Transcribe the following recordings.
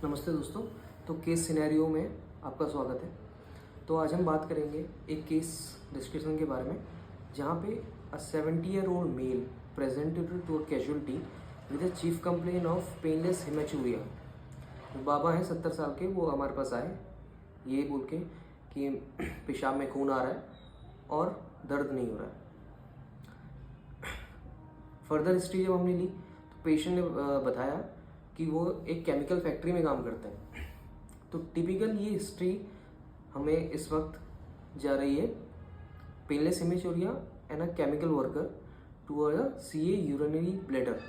नमस्ते दोस्तों। तो केस सिनेरियो में आपका स्वागत है। तो आज हम बात करेंगे एक केस डिस्कशन के बारे में जहाँ पे a 70-year-old male presented to a casualty with a chief complaint of painless haematuria. बाबा हैं 70 साल के, वो हमारे पास आए ये बोल के कि पेशाब में खून आ रहा है और दर्द नहीं हो रहा है। फर्दर हिस्ट्री जब हमने ली तो पेशेंट ने बताया कि वो एक केमिकल फैक्ट्री में काम करते हैं। तो टिपिकल ये हिस्ट्री हमें इस वक्त जा रही है painless haematuria and a chemical worker to a CA urinary bladder.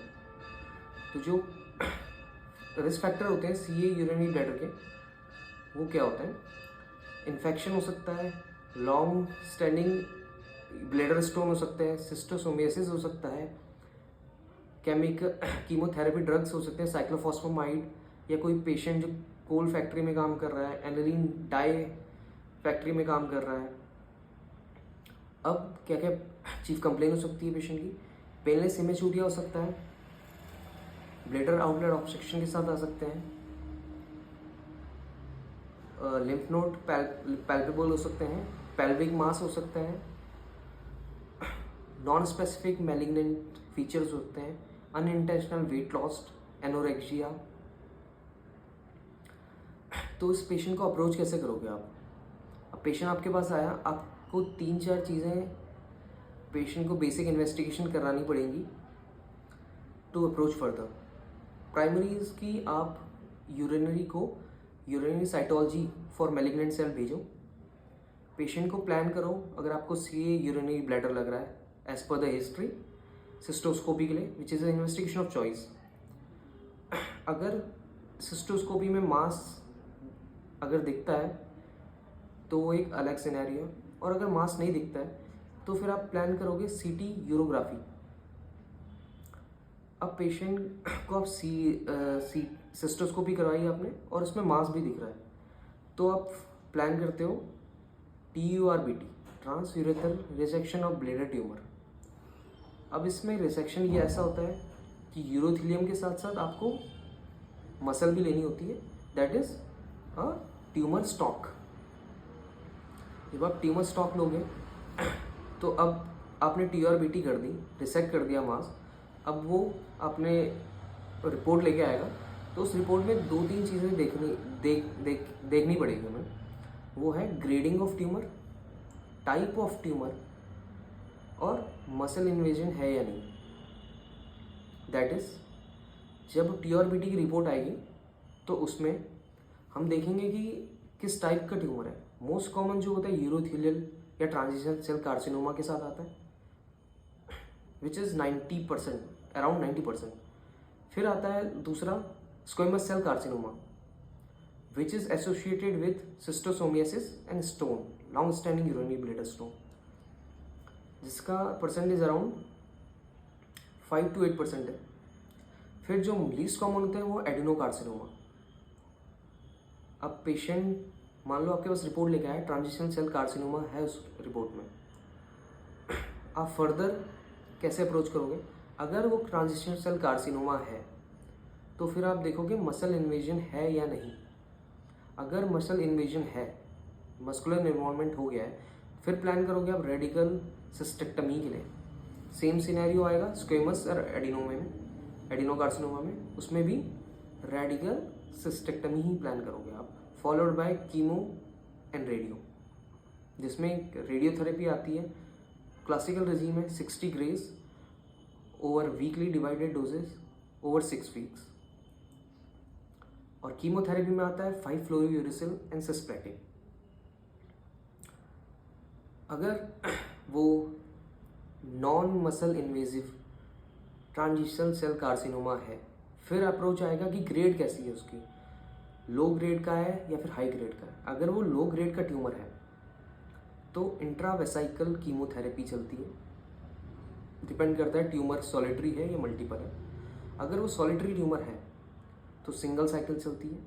तो जो रिस्क फैक्टर होते हैं सीए यूरिनरी ब्लैडर के, वो क्या होते हैं? इन्फेक्शन हो सकता है, लॉन्ग स्टैंडिंग ब्लैडर स्टोन हो सकते हैं, सिस्टोसोमियासिस हो सकता है, केमिकल कीमोथेरेपी ड्रग्स हो सकते हैं, साइक्लोफॉस्फोमाइड, या कोई पेशेंट जो कोल फैक्ट्री में काम कर रहा है, एनिलीन डाई फैक्ट्री में काम कर रहा है। अब क्या क्या चीफ कंप्लेन हो सकती है पेशेंट की? पेनलेस हेमेचूरिया हो सकता है, ब्लैडर आउटलेट ऑब्स्ट्रक्शन के साथ आ सकते हैं, लिम्फ नोड पैल्पेबल हो सकते हैं, पेल्विक मास हो सकता है, नॉन स्पेसिफिक मैलिग्नेंट फीचर्स होते हैं, अनइंटेंशनल वेट लॉस, एनोरेक्सिया। तो इस पेशेंट को अप्रोच कैसे करोगे आप? अब पेशेंट आपके पास आया, आपको 3-4 चीज़ें पेशेंट को बेसिक इन्वेस्टिगेशन करानी पड़ेंगी टू अप्रोच फर्दर। प्राइमरीज की आप urinary cytology for malignant cell भेजो। पेशेंट को प्लान करो, अगर आपको सीए यूरिनरी ब्लैडर लग रहा है as per the history, cystoscopy के लिए which is a investigation of choice. अगर सिस्टोस्कोपी में मास अगर दिखता है तो वो एक अलग सिनेरियो है, और अगर मास नहीं दिखता है तो फिर आप प्लान करोगे सीटी यूरोग्राफी। अब पेशेंट को आप सिस्टोस्कोपी करवाई आपने और उसमें मास भी दिख रहा है, तो आप प्लान करते हो TURBT, trans urethral resection of bladder tumour. अब इसमें रिसेक्शन ये ऐसा होता है कि यूरोथीलियम के साथ साथ आपको मसल भी लेनी होती है, that is a tumour stock. जब आप ट्यूमर स्टॉक लोगे तो अब आपने TURBT कर दी, रिसेक्ट कर दिया मास, अब वो आपने रिपोर्ट लेके आएगा। तो उस रिपोर्ट में 2-3 चीज़ें देखनी पड़ेगी हमें। वो है grading of tumour, type of tumour, और मसल इन्वेजन है या नहीं। दैट इज जब TURBT की रिपोर्ट आएगी तो उसमें हम देखेंगे कि किस टाइप का ट्यूमर है। मोस्ट कॉमन जो होता है यूरोथेलियल या ट्रांजिशन सेल कार्सिनोमा के साथ आता है, विच इज़ 90%, अराउंड 90%। फिर आता है दूसरा squamous cell carcinoma, which is associated with schistosomiasis and stone, long standing urinary bladder stone, जिसका परसेंटेज अराउंड 5 to 8% है। फिर जो लीस्ट कॉमन होता है वो एडिनोकार्सिनोमा। अब पेशेंट मान लो आपके पास रिपोर्ट लेके आया, ट्रांजिशन सेल कार्सिनोमा है उस रिपोर्ट में, आप फर्दर कैसे अप्रोच करोगे? अगर वो ट्रांजिशन सेल कार्सिनोमा है तो फिर आप देखोगे मसल इन्वेजन है या नहीं। अगर मसल इन्वेजन है, मस्कुलर इन्वॉल्वमेंट हो गया है, फिर प्लान करोगे आप रेडिकल सिस्टेक्टमी के लिए। सेम सिनेरियो आएगा स्क्वेमस और एडिनोकार्सिनोमा में, उसमें भी रेडिकल सिस्टेक्टमी ही प्लान करोगे आप, followed by chemo and radio, जिसमें रेडियोथेरेपी आती है। क्लासिकल रेजीम है 60 grays over weekly divided doses over 6 weeks, और कीमोथेरेपी में आता है 5-fluorouracil एंड सिस्प्लेटिन। अगर वो non muscle invasive transition cell carcinoma है, फिर अप्रोच आएगा कि ग्रेड कैसी है उसकी, लो ग्रेड का है या फिर हाई ग्रेड का है। अगर वो लो ग्रेड का ट्यूमर है तो इंट्रावेसाइकल कीमोथेरेपी चलती है, डिपेंड करता है ट्यूमर सॉलिटरी है या मल्टीपल है। अगर वो सॉलिटरी ट्यूमर है तो सिंगल साइकिल चलती है,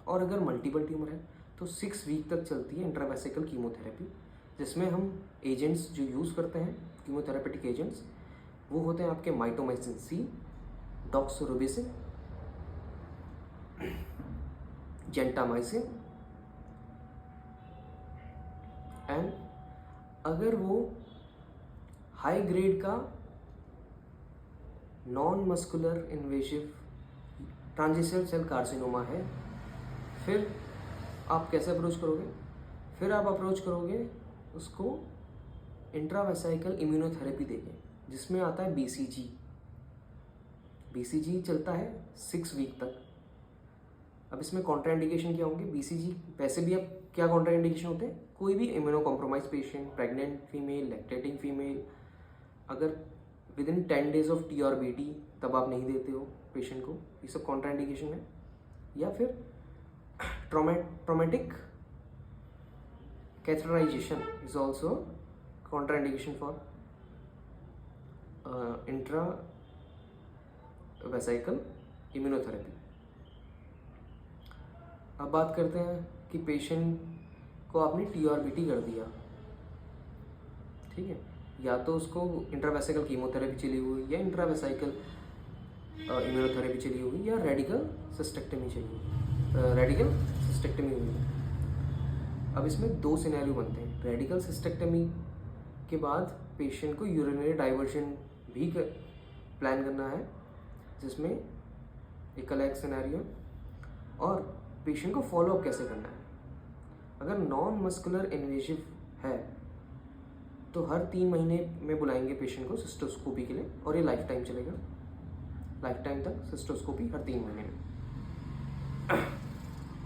और अगर मल्टीपल ट्यूमर है तो 6 वीक तक चलती है इंट्रावेसिकल कीमोथेरेपी, जिसमें हम एजेंट्स जो यूज़ करते हैं कीमोथेरेपेटिक एजेंट्स वो होते हैं आपके mitomycin C, doxorubicin, gentamicin. And अगर वो हाई ग्रेड का non muscular invasive transitional cell carcinoma है, फिर आप कैसे अप्रोच करोगे? फिर आप अप्रोच करोगे उसको इंट्रावेसाइकल इम्यूनोथेरेपी देके, जिसमें आता है बीसीजी। बीसीजी चलता है 6 वीक तक। अब इसमें कॉन्ट्राइंडिकेशन क्या होंगे? बीसीजी वैसे भी अब क्या कॉन्ट्राइंडिकेशन होते हैं? कोई भी immuno compromise patient, pregnant female, lactating female, अगर within 10 days of T UR BT तब आप नहीं देते हो पेशेंट को, ये सब कॉन्ट्राइंडिकेशन है। या फिर traumatic catheterisation is also contraindication for intravesical immunotherapy. अब बात करते हैं कि पेशेंट को आपने टी और बीटी कर दिया, ठीक है, या तो उसको इंट्रावेसाइकल कीमोथेरेपी चली हुई, या इंट्रावेसाइकल इम्यूनोथेरेपी चली हुई, या रेडिकल सिस्टेक्टमी चाहिए, रेडिकल सिस्टेक्टमी हुई। अब इसमें 2 सिनेरियो बनते हैं। रेडिकल सिस्टेक्टमी के बाद पेशेंट को यूरिनरी डाइवर्जन भी प्लान करना है, जिसमें एक अलग सिनेरियो, और पेशेंट को फॉलोअप कैसे करना है। अगर नॉन मस्कुलर इन्वेसिव है तो हर 3 महीने में बुलाएंगे पेशेंट को सिस्टोस्कोपी के लिए, और ये लाइफ टाइम चलेगा, लाइफ टाइम तक सिस्टोस्कोपी हर 3 महीने में।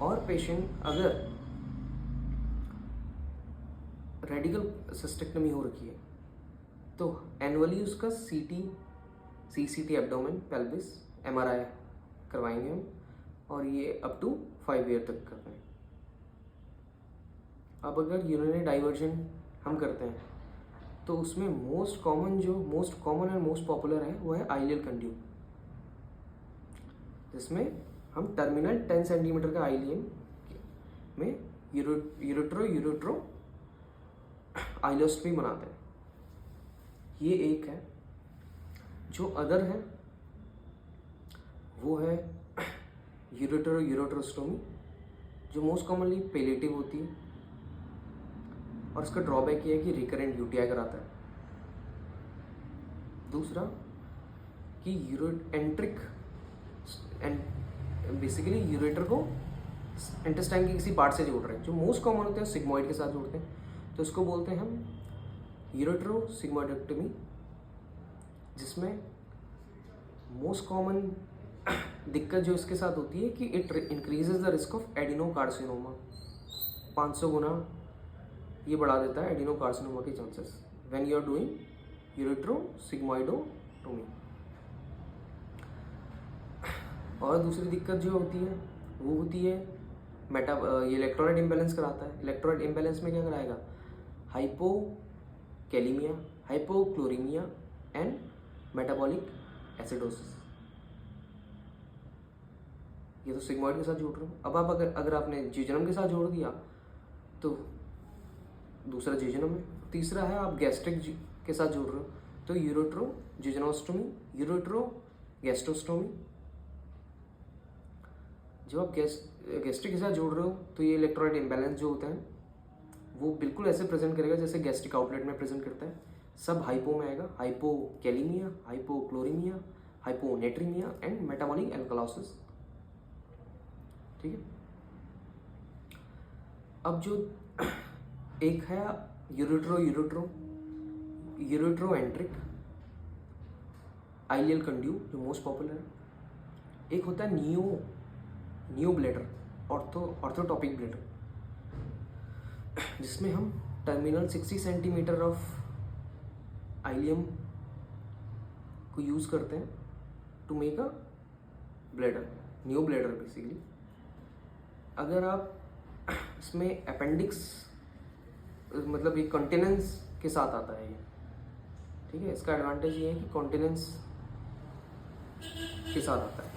और पेशेंट अगर रेडिकल सिस्टेक्टमी हो रखी है तो एनुअली उसका सीसीटी एब्डोमेन, पेल्विस, एमआरआई करवाएंगे हम, और ये अप टू 5 ईयर तक करते हैं। अब अगर यूरिनरी डाइवर्जन हम करते हैं तो उसमें most common and most popular है वो है आइलियल कंड्यूम, जिसमें हम टर्मिनल 10 सेंटीमीटर का आइलियम में यूरेट्रो आइलोस्टमी बनाते हैं। ये एक है। जो अदर है वो है यूरेट्रोस्टोमी, जो मोस्ट कॉमनली पेलेटिव होती है, और इसका ड्रॉबैक ये है कि रिकरेंट यूटीआई कराता है। दूसरा कि बेसिकली यूरेटर को इंटेस्टाइन के किसी पार्ट से जोड़ रहे हैं, जो मोस्ट कॉमन होते हैं सिग्मोइड के साथ जोड़ते हैं, तो इसको बोलते हैं हम यूरेट्रो सिग्मोइडेक्टमी, जिसमें मोस्ट कॉमन दिक्कत जो इसके साथ होती है कि it increases the risk of adenocarcinoma. 500 गुना ये बढ़ा देता है एडिनोकार्सिनोमा के chances when you are doing ureterosigmoidostomy. और दूसरी दिक्कत जो होती है वो होती है ये इलेक्ट्रोलाइट इम्बैलेंस कराता है। इलेक्ट्रोलाइट इम्बैलेंस में क्या कराएगा? Hypokalaemia, hypochloraemia and metabolic acidosis. ये तो सिग्मोइड के साथ जोड़ रहे हो। अब आप अगर आपने जिजनम के साथ जोड़ दिया तो दूसरा जिजनम है। तीसरा है आप गैस्ट्रिक के साथ जोड़ रहे हो तो यूरेट्रो जिजनोस्टोमी, यूरेट्रो गैस्ट्रोस्टोमी। जब आप गैस्ट्रिक के साथ जोड़ रहे हो तो ये इलेक्ट्रोलाइट इम्बैलेंस जो होता है वो बिल्कुल ऐसे प्रेजेंट करेगा जैसे गैस्ट्रिक आउटलेट में प्रेजेंट करता है। सब हाइपो में आएगा, hypokalaemia, hypochloraemia, hyponatraemia and metabolic alkalosis. ठीक है। अब जो एक है यूरेट्रो एंट्रिक आइलियल कंड्यूम जो मोस्ट पॉपुलर है। एक होता है नियो ब्लैडर, ऑर्थोटॉपिक ब्लैडर, जिसमें हम टर्मिनल 60 सेंटीमीटर ऑफ आइलियम को यूज करते हैं to make a bladder, neo bladder basically. अगर आप इसमें अपेंडिक्स मतलब एक कॉन्टिनेंस के साथ आता है ये, ठीक है। इसका एडवांटेज ये है कि कॉन्टिनेंस के साथ आता है।